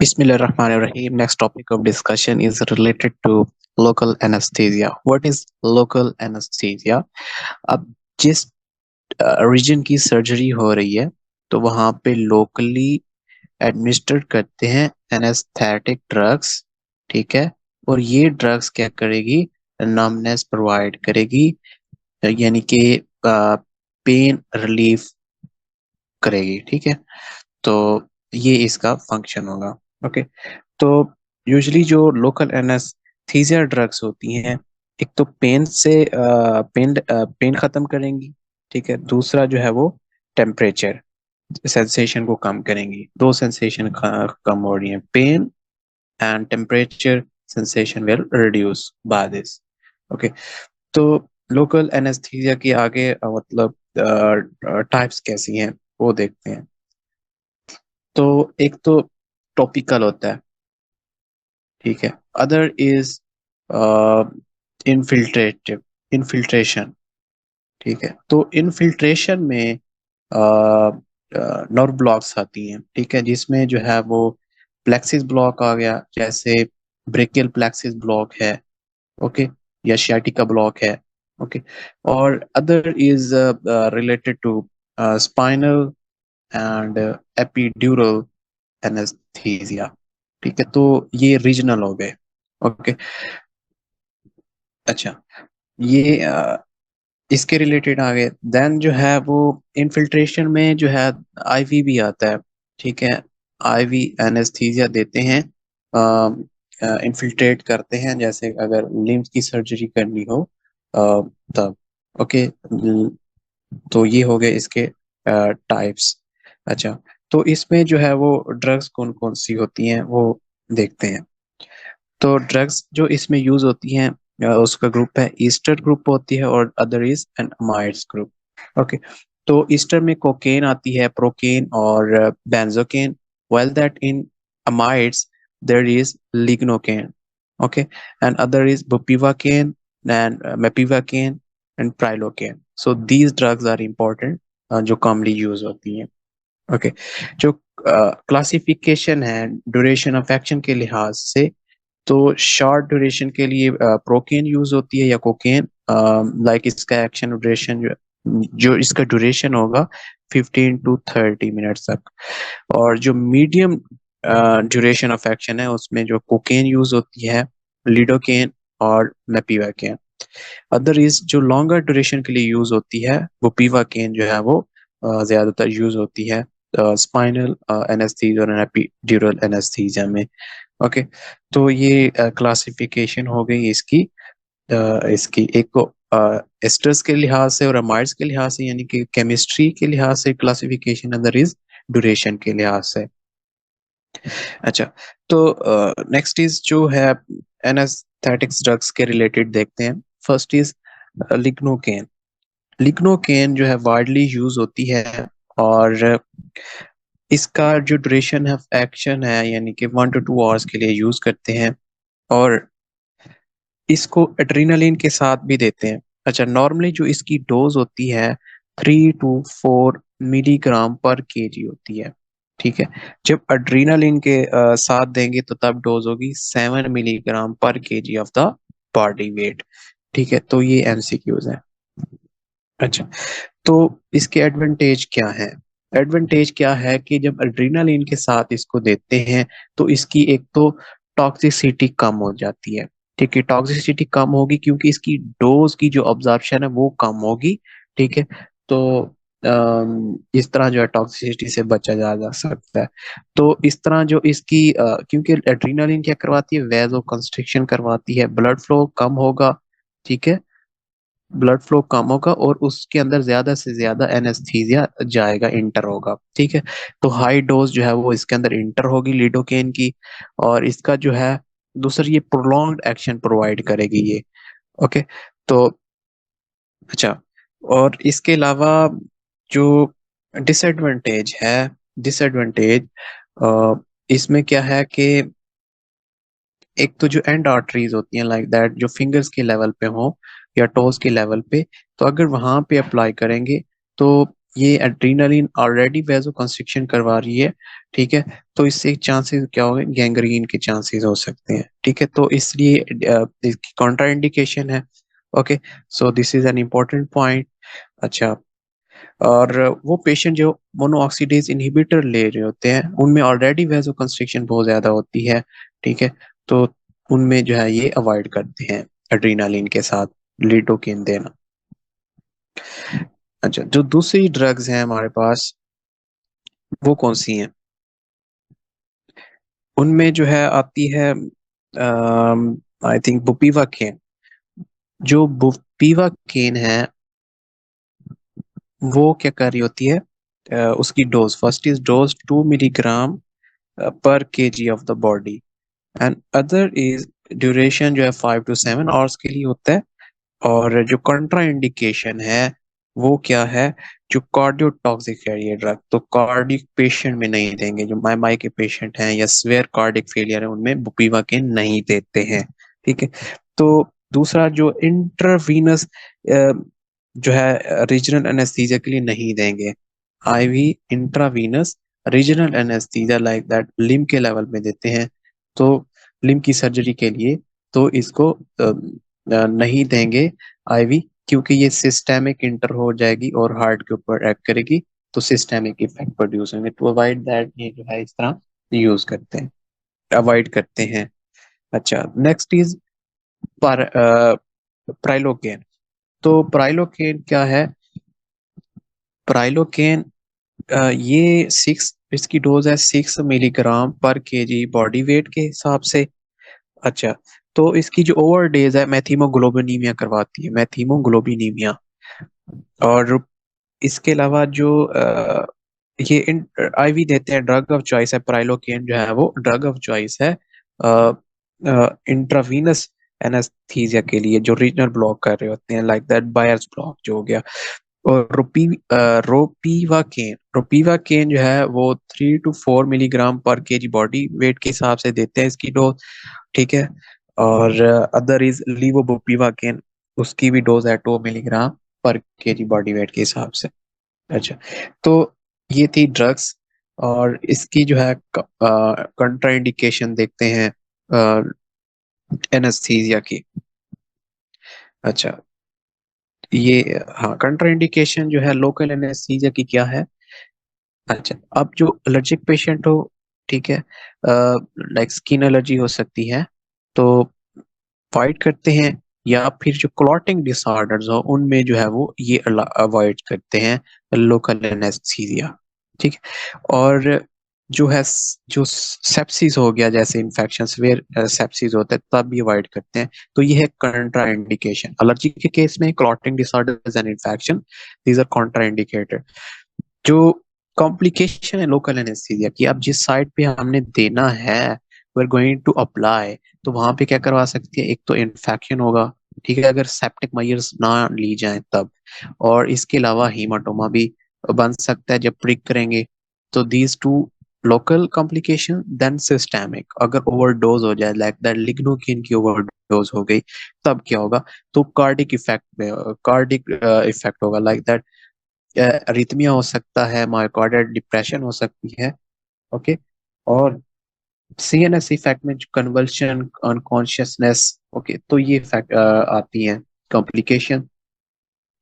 Bismillahirrahmanirrahim. Next topic of discussion is related to local anesthesia. What is local anesthesia? अब जिस reason की surgery हो रही है तो वहां पे लोकली एडमिनिस्टर करते हैं एनेस्थेटिक ड्रग्स। ठीक है। और ये ड्रग्स क्या करेगी? नमनेस प्रोवाइड करेगी, यानी कि पेन रिलीफ करेगी। ठीक है। तो ये इसका फंक्शन होगा। ओके। तो यूजली जो लोकल एनेस्थीसिया ड्रग्स होती हैं, एक तो पेन खत्म करेंगी। ठीक है। दूसरा जो है वो टेम्परेचर सेंसेशन को कम करेंगी। दो सेंसेशन कम हो रही हैं, pain and temperature sensation will reduce by this. Okay. तो लोकल एनेस्थीसिया की आगे मतलब टाइप्स कैसी हैं वो देखते हैं। तो एक तो टॉपिकल होता है। ठीक है। Other is infiltrative infiltration. ठीक है। तो इनफिल्ट्रेशन में नर्व ब्लॉक्स आती हैं। ठीक है। जिसमें जो है वो प्लेक्सिस ब्लॉक आ गया, जैसे ब्रेकियल प्लेक्सिस ब्लॉक है। ओके। या sciatica ब्लॉक है। ओके। और other is related to spinal and epidural anaesthesia. ठीक है। तो ये रीजनल हो गए। ओके। अच्छा। ये इसके रिलेटेड आ गए। देन जो है वो इनफिल्ट्रेशन में जो है आईवी भी आता है। ठीक है। आईवी एनेस्थीसिया देते हैं, इनफिल्ट्रेट करते हैं, जैसे अगर लिम्स की सर्जरी करनी हो तब। ओके। तो ये हो गए इसके टाइप्स। अच्छा। तो इसमें जो है वो ड्रग्स कौन कौन सी होती हैं वो देखते हैं। तो ड्रग्स जो इसमें यूज होती हैं, उसका ग्रुप है ईस्टर ग्रुप होती है, और other is an amides group. Okay. तो ईस्टर में कोकेन आती है, प्रोकेन और benzocaine, while that in amides there is lignocaine. Okay. And other is bupivacaine and mepivacaine and prilocaine. So these drugs are important, जो commonly use होती हैं। Okay. जो classification है ड्यूरेशन ऑफ एक्शन के लिहाज से, तो शॉर्ट ड्यूरेशन के लिए प्रोकेन यूज होती है या कोकेन। लाइक इसका एक्शन ड्यूरेशन जो इसका ड्यूरेशन होगा 15 to 30 मिनट्स तक। और जो मीडियम ड्यूरेशन ऑफ एक्शन है उसमें जो कोकेन यूज होती है, लिडोकेन और मेपिवाकेन। अदर इज जो लॉन्गर ड्यूरेशन के लिए यूज होती है वो पीवाकेन जो है वो ज्यादातर यूज होती है स्पाइनल एनेस्थीसिया और एपिड्यूरल एनेस्थीसिया में। ओके। तो ये क्लासिफिकेशन हो गई इसकी। इसकी एक को एस्टर्स के लिहाज से और अमाइड्स के लिहाज से, यानी कि केमिस्ट्री के लिहाज से क्लासिफिकेशन, अदर इज ड्यूरेशन के लिहाज से। अच्छा। तो नेक्स्ट इज जो है एनेस्थेटिक्स ड्रग्स के रिलेटेड देखते हैं। First is lignocaine. लिग्नोकेन जो है वाइडली यूज होती है, और इसका जो ड्यूरेशन ऑफ एक्शन है, यानी कि 1 to 2 आवर्स के लिए यूज करते हैं। और इसको एड्रेनालिन के साथ भी देते हैं। अच्छा। नॉर्मली जो इसकी डोज होती है 3 to 4 मिलीग्राम पर केजी होती है। ठीक है। जब एड्रेनालिन के साथ देंगे तो तब डोज होगी 7 मिलीग्राम पर kg of the body weight. ठीक है। तो ये एमसीक्यूज है। अच्छा। तो इसके एडवांटेज क्या है? एडवांटेज क्या है कि जब एड्रेनालिन के साथ इसको देते हैं तो इसकी एक तो टॉक्सिसिटी कम हो जाती है। ठीक है। टॉक्सिसिटी कम होगी क्योंकि इसकी डोज की जो ऑब्जर्प्शन है वो कम होगी। ठीक है। तो इस तरह जो है टॉक्सिसिटी से बचा जा सकता है। तो इस तरह जो इसकी क्योंकि एड्रेनालिन क्या करवाती है, वेजो कंस्ट्रिक्शन करवाती है, ब्लड फ्लो कम होगा। ठीक है। ब्लड फ्लो कम होगा और उसके अंदर ज्यादा से ज्यादा एनेस्थीसिया जाएगा, इंटर होगा। ठीक है। तो हाई डोज जो है वो इसके अंदर इंटर होगी लिडोकेन की, और इसका जो है दूसरा ये प्रोलॉन्ग्ड एक्शन प्रोवाइड करेगी ये। ओके। तो अच्छा। और इसके अलावा जो डिसएडवांटेज है, डिसएडवांटेज इसमें क्या है कि एक तो जो एंड आर्टरीज होती हैं लाइक दैट, जो फिंगर्स के लेवल पे हो या टोज के लेवल पे, तो अगर वहां पे अप्लाई करेंगे तो ये एड्रीनलिन ऑलरेडी वेसोकंस्ट्रिक्शन करवा रही है, ठीक है। तो इससे चांसेस क्या होंगे, गैंग्रीन के चांसेस हो सकते हैं, ठीक है। तो इसलिए इसकी कॉन्ट्रा इंडिकेशन है। Okay, so this is an important point. अच्छा, और वो पेशेंट जो मोनोऑक्सीडेज इनहिबिटर ले रहे होते हैं उनमें ऑलरेडी वेसोकंस्ट्रिक्शन बहुत ज्यादा होती है, ठीक है। तो उनमें जो है ये अवॉइड करते हैं एड्रीनालिन के साथ लिडोकेन देना। अच्छा, जो दूसरी ड्रग्स हैं हमारे पास वो कौन सी हैं? उनमें जो है आती है आई थिंक बुपीवाकेन। जो बुपीवाकेन है वो क्या कर रही होती है, उसकी dose, first is dose 2 milligram पर kg of the body, and other is duration जो है 5 to 7 आवर्स के लिए होता है। और जो कंट्रा इंडिकेशन है वो क्या है, जो कार्डियोटॉक्सिक है ये ड्रग, तो कार्डिक पेशेंट में नहीं देंगे। जो माई के पेशेंट हैं या स्वेयर कार्डिक फेलियर है उनमें बुपीवाकेन नहीं देते हैं, ठीक है। तो दूसरा जो इंट्रावीनस जो है रीजनल एनेस्थीसिया के लिए नहीं देंगे। IV intravenous regional anaesthesia like that limb के लेवल में देते हैं, तो लिम्ब की सर्जरी के लिए तो इसको नहीं देंगे आईवी, क्योंकि ये सिस्टेमिक इंटर हो जाएगी और हार्ट के ऊपर एक्ट करेगी, तो सिस्टेमिक इफेक्ट प्रोड्यूस होंगे। टू अवॉइड दैट ये जो है इस तरह यूज करते हैं, अवॉइड करते हैं। अच्छा, नेक्स्ट इज पर प्राइलोकेन। तो प्राइलोकेन क्या है? प्राइलोकेन ये 6, इसकी डोज है 6 मिलीग्राम पर केजी बॉडी वेट के हिसाब से। अच्छा, तो इसकी जो ओवर डेज है मैथीमोग्लोबिनीमिया करवाती है, मैथीमोग्लोबिनीमिया। और इसके अलावा जो ये आईवी देते हैं, ड्रग ऑफ चॉइस है प्राइलोकेन जो है वो ड्रग ऑफ चॉइस है इंट्रावीनस एनेस्थीसिया के लिए जो रीजनल ब्लॉक कर रहे होते हैं, लाइक दैट बायर्स ब्लॉक जो हो गया। और रोपीवाकेन जो है वो 3 to 4 मिलीग्राम पर केजी बॉडी वेट के हिसाब से देते हैं इसकी डोज, ठीक है। और अदर इज लीवोबुपीवाकेन, उसकी भी डोज है 2 मिलीग्राम पर केजी बॉडी वेट के हिसाब से। अच्छा, तो ये थी ड्रग्स, और इसकी जो है कंट्राइंडिकेशन देखते हैं एनेस्थीसिया की। अच्छा, ये, हाँ, कंट्राइंडिकेशन जो है लोकल एनेस्थीसिया की क्या है? अच्छा, अब जो एलर्जिक पेशेंट हो, ठीक है, लाइक स्किन एलर्जी हो सकती है, तो अवॉइड करते हैं। या फिर जो क्लॉटिंग डिसऑर्डर्स हो उनमें जो है वो ये अवॉइड करते हैं लोकल एनेस्थीसिया, ठीक है। और जो है जो सेप्सिस हो गया, जैसे इन्फेक्शन वेयर सेप्सिस होता है तब भी अवॉइड करते हैं। तो ये है कंट्रा इंडिकेशन एलर्जी के केस में, clotting disorders and infection, these are contraindicated. जो कॉम्प्लिकेशन है लोकल एनेस्थीसिया की, अब जिस साइट पे हमने देना है we are going to apply, तो वहां पे क्या करवा सकती है, एक तो इन्फेक्शन होगा, ठीक है, अगर सेप्टिक मेजर्स ना ली जाए तब। और इसके अलावा हीमाटोमा भी बन सकता है जब प्रिक करेंगे। तो these two local complication, then systemic, अगर ओवरडोज हो जाए लाइक दैट लिग्नोकिन की ओवरडोज हो गई तब क्या होगा, तो कार्डिक इफेक्ट में, कार्डिक इफेक्ट होगा, लाइक दैट अरिथमिया हो सकता है, मायोकार्डियल डिप्रेशन हो सकती है, ओके। और सीएनएस इफेक्ट में कन्वल्शन, अनकॉन्शियसनेस, ओके, तो ये इफेक्ट आती हैं कॉम्प्लिकेशन।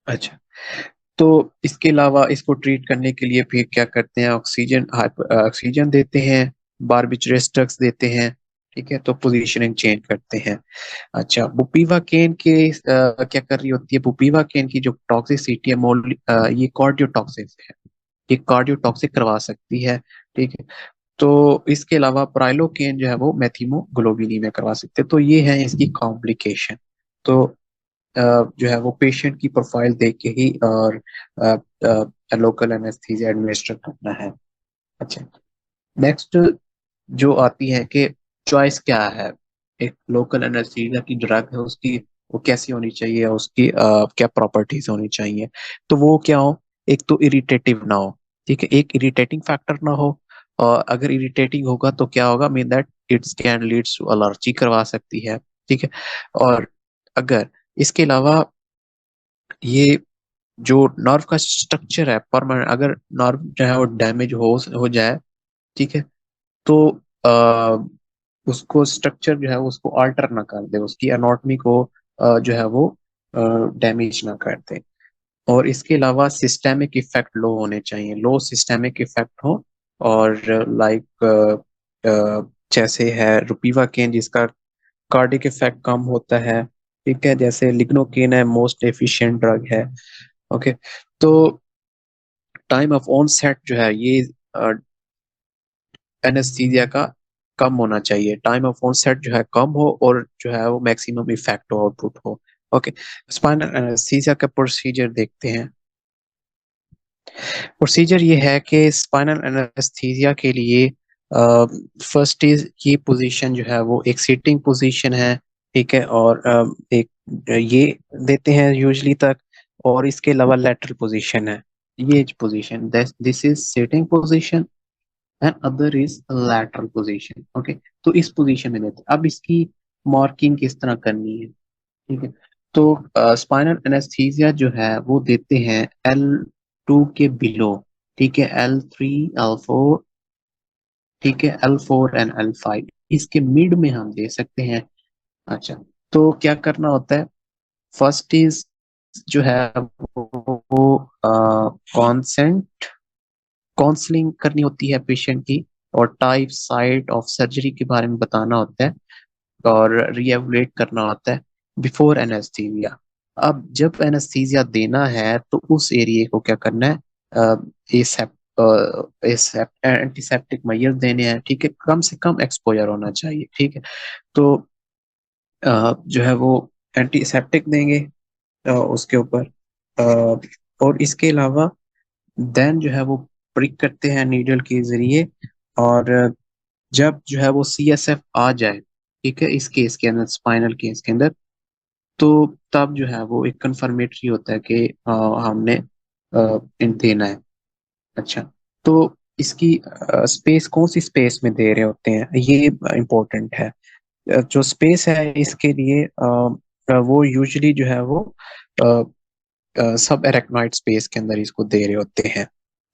अच्छा, तो इसके अलावा इसको ट्रीट करने के लिए फिर क्या करते हैं, ऑक्सीजन, ऑक्सीजन देते हैं, बारबिचरेस ड्रग्स देते हैं, ठीक है, तो पोजीशनिंग चेंज करते हैं। अच्छा, बुपीवाकेन के क्या कर रही होती है, बुपीवाकेन की जो टॉक्सिसिटी है ये कार्डियोटॉक्सिक है, ये कार्डियोटॉक्सिक करवा सकती है, ठीक है। तो इसके अलावा प्राइलोकेन जो है वो मेथिमोग्लोबिनी में करवा सकते हैं। तो ये है इसकी कॉम्प्लिकेशन। तो जो है वो पेशेंट की प्रोफाइल देख के ही और लोकल एनेस्थीसिया एडमिनिस्टर करना है। अच्छा, नेक्स्ट जो आती है कि चॉइस क्या है, एक लोकल एनेस्थीसिया की ड्रग है उसकी वो कैसी होनी चाहिए, उसकी क्या प्रॉपर्टीज होनी चाहिए। तो वो क्या हो, एक तो इरिटेटिव ना हो, ठीक है, एक इरिटेटिंग फैक्टर ना हो। और अगर इरिटेटिंग होगा तो क्या होगा, mean that it's can leads to allergy करवा सकती है, ठीक है। और अगर इसके अलावा ये जो नर्व का स्ट्रक्चर है परमानेंट, अगर नर्व जो है वो डैमेज हो जाए, ठीक है, तो उसको स्ट्रक्चर जो है उसको अल्टर ना कर दे, उसकी एनाटॉमी को जो है वो डैमेज ना कर दे। और इसके अलावा सिस्टेमिक इफेक्ट लो होने चाहिए, लो सिस्टेमिक इफेक्ट हो। और लाइक जैसे है रुपीवाकेन जिसका कार्डिक इफेक्ट कम होता है, ठीक है, जैसे लिग्नोकेन है मोस्ट एफिशिएंट ड्रग है। ओके, तो टाइम ऑफ ऑनसेट जो है ये एनेस्थीसिया का कम होना चाहिए, टाइम ऑफ ऑनसेट जो है कम हो और जो है वो मैक्सिमम इफेक्ट हो, आउटपुट हो। ओके, स्पाइनल एनेस्थीसिया का प्रोसीजर देखते हैं। प्रोसीजर ये है कि स्पाइनल एनेस्थीसिया के लिए फर्स्ट इज ये पोजीशन जो है वो एक सिटिंग पोजीशन है, ठीक है, और एक ये देते हैं यूजली तक। और इसके अलावा लेटरल पोजीशन है, ये position, this is sitting position and other is lateral position. Okay, तो इस पोजीशन में देते हैं। अब इसकी मार्किंग किस तरह करनी है, ठीक है। तो स्पाइनल एनेस्थीसिया जो है वो देते हैं L2 के बिलो, ठीक है, L3 L4, ठीक है, L4 एंड L5, इसके मिड में हम दे सकते हैं। अच्छा, तो क्या करना होता है, फर्स्ट इज जो है वो कॉन्सेंट काउंसलिंग करनी होती है पेशेंट की, और टाइप साइट ऑफ सर्जरी के बारे में बताना होता है, और रीएवलुएट करना होता है बिफोर एनेस्थीसिया। अब जब एनेस्थीसिया देना है तो उस एरिया को क्या करना है, एंटीसेप्टिक मेजर देने हैं, ठीक है, कम से कम एक्सपोजर होना चाहिए, ठीक है। तो जो है वो एंटीसेप्टिक देंगे उसके ऊपर। और इसके अलावा देन जो है वो प्रिक करते हैं नीडल के जरिए। और जब जो है वो CSF आ जाए, ठीक है, इस केस के अंदर, स्पाइनल केस के अंदर, तो तब जो है वो एक कंफर्मेटरी होता है कि हमने इन देना है। अच्छा, तो इसकी स्पेस कौन सी स्पेस में दे रहे होते हैं ये इम्पोर्टेंट है। जो स्पेस है इसके लिए वो यूजुअली जो है वो सब एरेक्नॉइड स्पेस के अंदर इसको दे रहे होते हैं,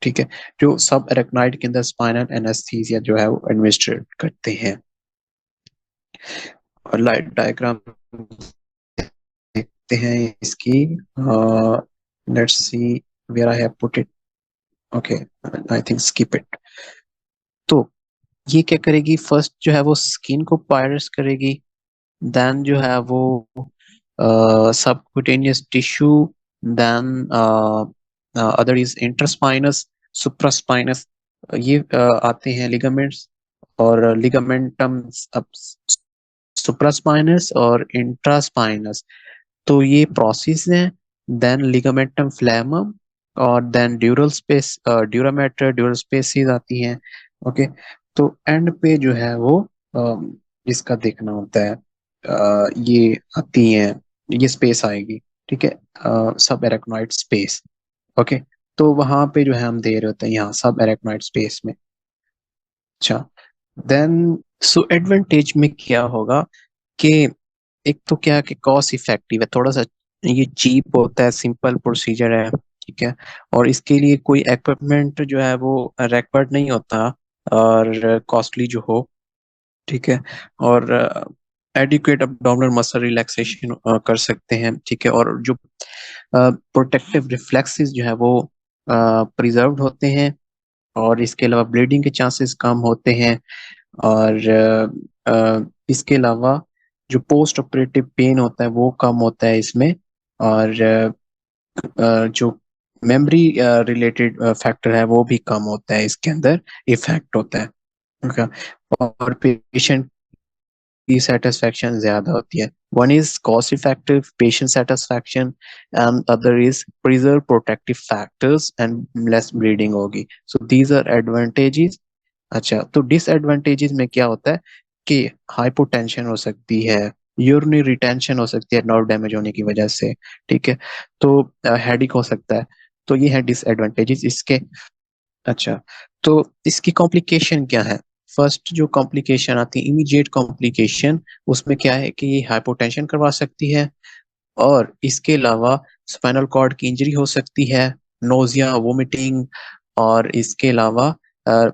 ठीक है, जो सब एरेक्नॉइड के अंदर स्पाइनल एनेस्थीसिया जो है वो एडमिनिस्ट्रेट करते हैं। और लाइट डायग्राम देखते हैं इसकी, let's see where I have put it. Okay, I think skip it. तो ये क्या करेगी, फर्स्ट जो है वो स्किन को पायरस करेगी, देन जो है वो subcutaneous tissue, then other is interspinous, supraspinous, ये आते हैं लिगामेंट्स और लिगामेंटम सुप्रास्पाइनस और इंट्रास्पाइनस। तो ये प्रोसेस हैं। देन लिगामेंटम फ्लैमम, और then dural space, dura mater, dural spaces आती हैं। ओके, तो एंड पे जो है वो इसका देखना होता है, ये आती हैं, ये स्पेस आएगी, ठीक है, सब एरेक्नॉइड स्पेस। ओके, तो वहां पे जो है हम दे रहे होते हैं यहाँ सब एरेक्नॉइड स्पेस में। अच्छा, देन सो एडवांटेज में क्या होगा कि एक तो क्या है कि कॉस्ट इफेक्टिव है थोड़ा सा, ये चीप होता है, सिंपल प्रोसीजर है, ठीक है, और इसके लिए कोई इक्विपमेंट जो है वो रिक्वायर्ड नहीं होता और कॉस्टली जो हो, ठीक है। और एडिक्वेट abdominal मसल रिलैक्सेशन कर सकते हैं, ठीक है, और जो प्रोटेक्टिव रिफ्लेक्सेस जो है वो प्रिजर्व होते हैं, और इसके अलावा ब्लीडिंग के चांसेस कम होते हैं। और इसके अलावा जो पोस्ट ऑपरेटिव पेन होता है वो कम होता है इसमें। और जो मेमोरी रिलेटेड फैक्टर है वो भी कम होता है, इसके अंदर इफेक्ट होता है उनका। और पेशेंट की सेटिस्फेक्शन ज्यादा होती है। One is cost effective patient satisfaction and other is preserve protective factors and less bleeding होगी। So these are advantages. अच्छा, तो डिसएडवांटेजेस में क्या होता है कि हाइपोटेंशन हो सकती है, यूरिनरी रिटेंशन हो सकती है नर्व डैमेज होने की वजह से, ठीक है, तो हेडिक हो सकता है। तो ये है डिसएडवांटेजेस इसके। अच्छा, तो इसकी कॉम्प्लिकेशन क्या है, फर्स्ट जो कॉम्प्लिकेशन आती है इमीडिएट कॉम्प्लिकेशन, उसमें क्या है कि ये हाइपोटेंशन करवा सकती है, और इसके अलावा स्पाइनल कॉर्ड की इंजरी हो सकती है, नोजिया, वोमिटिंग। और इसके अलावा अ,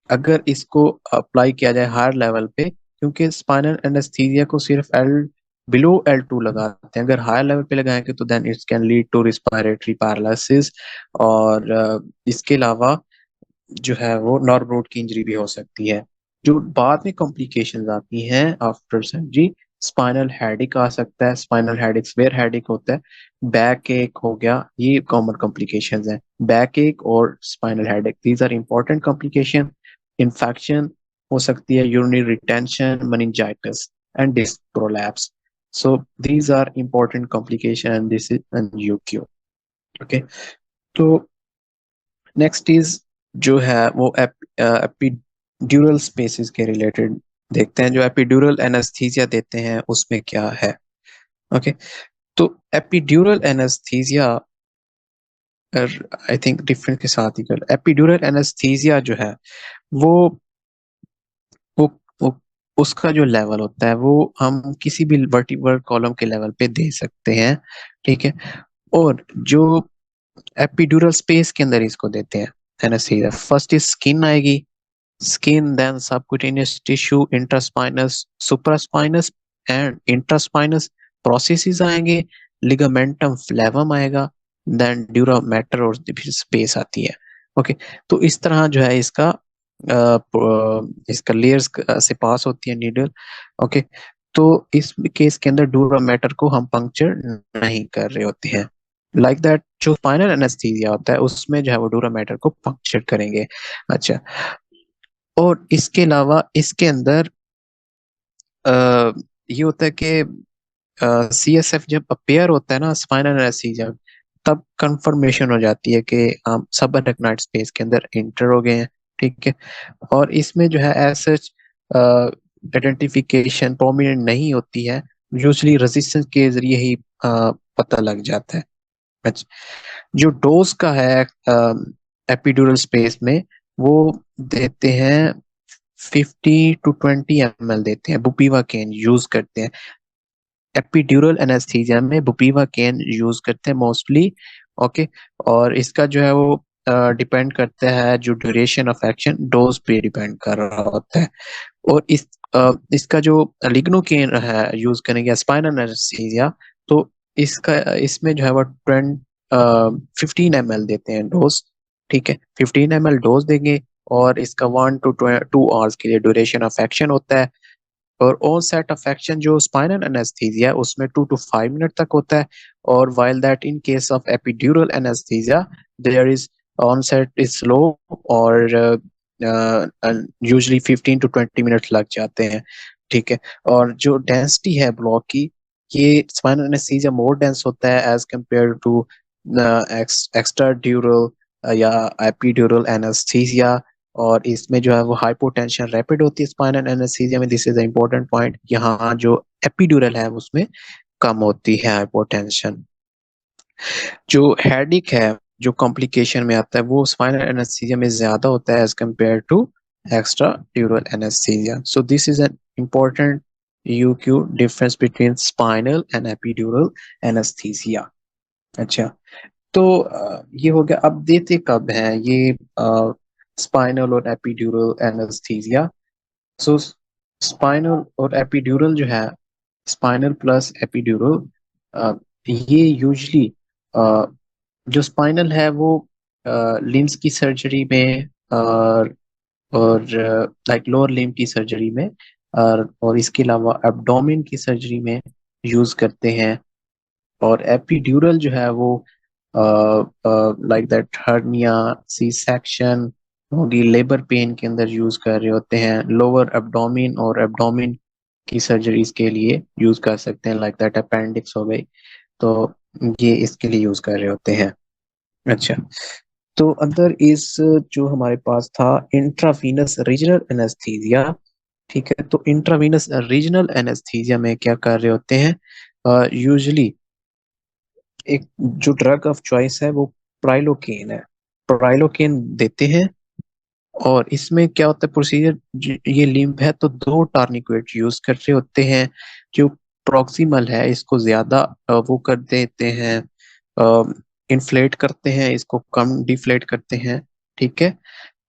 अगर इसको अप्लाई किया जाए हायर लेवल पे, क्योंकि स्पाइनल एनेस्थीसिया को सिर्फ एल बिलो L2 लगाते हैं, अगर हायर लेवल पे लगाएंगे तो then it can lead to respiratory paralysis. और इसके अलावा जो है वो नर्व रूट की इंजरी भी हो सकती है। जो बाद में कॉम्प्लिकेशंस आती हैं आफ्टर सर्जरी, स्पाइनल हेडेक आ सकता है, स्पाइनल हेडेक सिवियर हेडेक होता है, बैक एक हो गया, ये कॉमन कॉम्प्लिकेशंस हैं। बैक एक और spinal headache, these are important complication. Infection हो सकती है, urinary retention, meningitis and disc prolapse. So these are important complication and this is an UQ. Okay, तो नेक्स्ट इज जो है वो एपिड्यूरल स्पेसिस के रिलेटेड देखते हैं। जो एपिड्यूरल एनेस्थीसिया देते हैं उसमें क्या है। ओके, तो epidural anaesthesia I think different के साथ ही कर, एपिड्यूरल एनेस्थीसिया जो है वो वो, वो उसका जो लेवल होता है वो हम किसी भी वर्टिब्रल कॉलम के लेवल पे दे सकते हैं, ठीक है। और जो एपिड्यूरल स्पेस के अंदर इसको देते हैं एनेस्थीसिया, फर्स्ट इज स्किन आएगी, skin, then subcutaneous tissue, intraspinous, supraspinous and intraspinous processes आएंगे, लिगामेंटम फ्लेवम आएगा, देन ड्यूरा मैटर और फिर स्पेस आती है। ओके, तो इस तरह जो है इसका इसका लेयर्स से पास होती है नीडल। ओके, तो इस केस के अंदर ड्यूरा मैटर को हम पंक्चर नहीं कर रहे होते हैं। लाइक दैट जो स्पाइनल एनेस्थीसिया होता है उसमें जो है वो ड्यूरा मैटर को पंक्चर करेंगे। अच्छा, और इसके अलावा इसके अंदर ये होता है कि CSF जब अपेयर होता है ना स्पाइनल एनेस्थीसिया, तब कंफर्मेशन हो जाती है कि हम सब अरेक्नोइड स्पेस के अंदर इंटर हो गए हैं, ठीक है। और इसमें जो है एज सच आइडेंटिफिकेशन प्रोमिनेंट नहीं होती है, यूजली रेजिस्टेंस के जरिए ही पता लग जाता है। अच्छा, जो डोज का है एपिड्यूरल स्पेस में, वो देते हैं 50 to 20 ml देते हैं, बुपीवाकेन यूज करते हैं एपिड्यूरल एनेस्थीसिया में, बुपीवाकेन यूज करते हैं मोस्टली। ओके, और इसका जो है वो डिपेंड करता है, जो ड्यूरेशन ऑफ एक्शन डोज पे डिपेंड कर रहा होता है। और इसका जो लिग्नोकेन है यूज करेंगे स्पाइनल एनेस्थीसिया, तो इसका इसमें जो है वो 15 ml देते हैं डोज, ठीक है। 15 ml डोज देंगे और इसका 1 to 2 आवर्स के लिए ड्यूरेशन ऑफ एक्शन होता है। और ऑन सेट ऑफ एक्शन जो स्पाइनल एनेस्थीसिया उसमें 2 to 5 मिनट तक होता है। और while that in case of epidural anaesthesia there is onset is slow, और यूजली 15 to 20 मिनट लग जाते हैं, ठीक है। और जो डेंसिटी है ब्लॉक की, ये स्पाइनल एनेस्थीसिया मोर डेंस होता है as compared to extra dural या एपिड्यूरल एनेस्थीसिया। और इसमें जो है वो हाइपोटेंशन रैपिड होती है स्पाइनल एनेस्थीसिया में, this is the important point. यहाँ जो एपिड्यूरल है उसमें कम होती है हाइपोटेंशन। जो हेडिक है जो कॉम्प्लिकेशन में आता है वो स्पाइनल एनेस्थीसिया में ज्यादा होता है as compared to extra dural anaesthesia. So this is an important UQ difference between spinal and epidural anaesthesia. अच्छा, तो ये हो गया। अब देते कब है ये स्पाइनल और एपिड्यूरल एनेस्थीसिया। सो स्पाइनल और एपिड्यूरल जो है, स्पाइनल प्लस एपिड्यूरल, ये यूजली जो स्पाइनल है वो लिम्स की सर्जरी में और लाइक लोअर लिम्ब की सर्जरी में, और इसके अलावा एब्डोमेन की सर्जरी में यूज करते हैं। और एपिड्यूरल जो है वो like that hernia, C section होगी, लेबर पेन के अंदर यूज कर रहे होते हैं, लोअर एब्डोमिन और एब्डोमिन की सर्जरीज के लिए यूज कर सकते हैं, लाइक दैट अपेंडिक्स हो गई, तो ये इसके लिए यूज कर रहे होते हैं। अच्छा, तो अंदर इस जो हमारे पास था इंट्रावीनस रीजनल एनेस्थीसिया, ठीक है। तो इंट्रावीनस रीजनल एनेस्थीसिया में क्या कर रहे होते हैं, यूजली एक जो ड्रग ऑफ चॉइस है वो प्राइलोकेन है, प्राइलोकेन देते हैं। और इसमें क्या होता है प्रोसीजर, ये लिम्फ है तो दो टार्निक्वेट यूज कर रहे होते हैं। जो प्रॉक्सिमल है इसको ज्यादा वो कर देते हैं, इन्फ्लेट करते हैं, इसको कम डिफ्लेट करते हैं। ठीक है।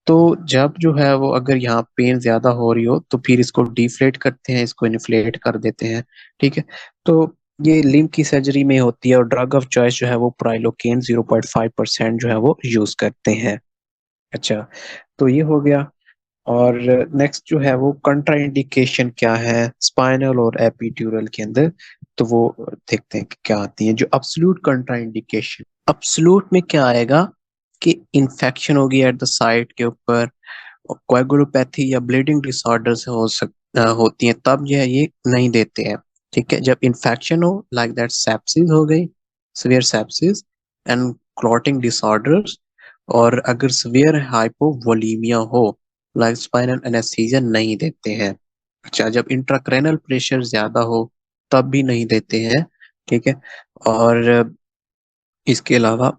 तो जब जो है वो अगर यहाँ पेन ज्यादा हो रही हो तो फिर इसको डिफ्लेट करते हैं, इसको इन्फ्लेट कर देते हैं। ठीक है। तो ये लिम्फ की सर्जरी में होती है, और ड्रग ऑफ चॉइस जो है वो प्राइलोकेन 0.5% जो है वो यूज करते हैं। अच्छा, तो ये हो गया। और नेक्स्ट जो है वो कंट्राइंडिकेशन क्या है स्पाइनल और एपिड्यूरल के अंदर, तो वो देखते हैं कि क्या आती है। जो अब्सोल्यूट कंट्राइंडिकेशन, अब्सोल्यूट में क्या आएगा कि इन्फेक्शन होगी एट द साइट के ऊपर, कोएगुलोपैथी या ब्लीडिंग डिसऑर्डर्स होती हैं, तब जो है ये नहीं देते हैं। ठीक है। जब इन्फेक्शन हो, लाइक दैट सेप्सिस हो गई, severe sepsis and clotting disorders, और अगर सीवियर हाइपोवोलीमिया हो, लाइक स्पाइनल एनेस्थीसिया नहीं देते हैं। अच्छा, जब इंट्राक्रेनल प्रेशर ज्यादा हो तब भी नहीं देते हैं। ठीक है। और इसके अलावा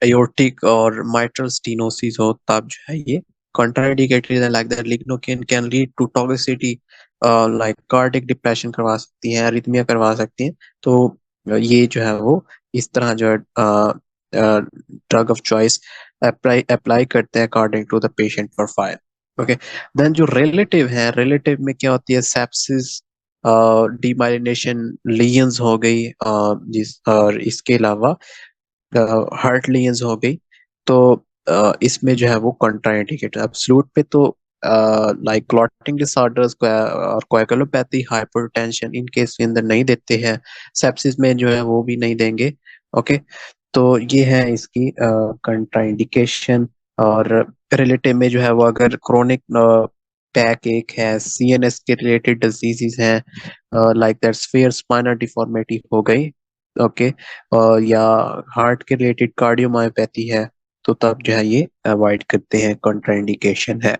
aortic और mitral stenosis हो तब जो है ये contraindicated है, like that lignocaine can lead to toxicity, like cardiac depression करवा सकती है, अरिथमिया करवा सकती है। तो ये जो है वो इस तरह जो है drug of choice apply apply करते हैं according to the patient profile. Okay. Then जो रिलेटिव है, रिलेटिव में क्या होती है, सेप्सिस, डीमाइलिनेशन, लीजन्स हो गई, जिस और इसके अलावा हार्ट लीजन्स हो गई। तो इसमें जो है वो कंट्राइंडिकेटेड। एब्सोल्यूट पे तो लाइक क्लॉटिंग डिसऑर्डर्स और कोएगुलोपैथी, हाइपरटेंशन, इन केस के अंदर नहीं देते हैं। सेप्सिस में जो है वो भी नहीं देंगे। ओके। तो ये है इसकी कंट्राइंडिकेशन। और रिलेटिव में जो है वो अगर क्रोनिक बैक एक है, सीएनएस के रिलेटेड डिजीजेस हैं, like that sphere spinal deformity हो गई। ओके। या हार्ट के रिलेटेड कार्डियोमायोपैथी है, तो तब जो है ये अवॉइड करते हैं, कॉन्ट्राइंडिकेशन है।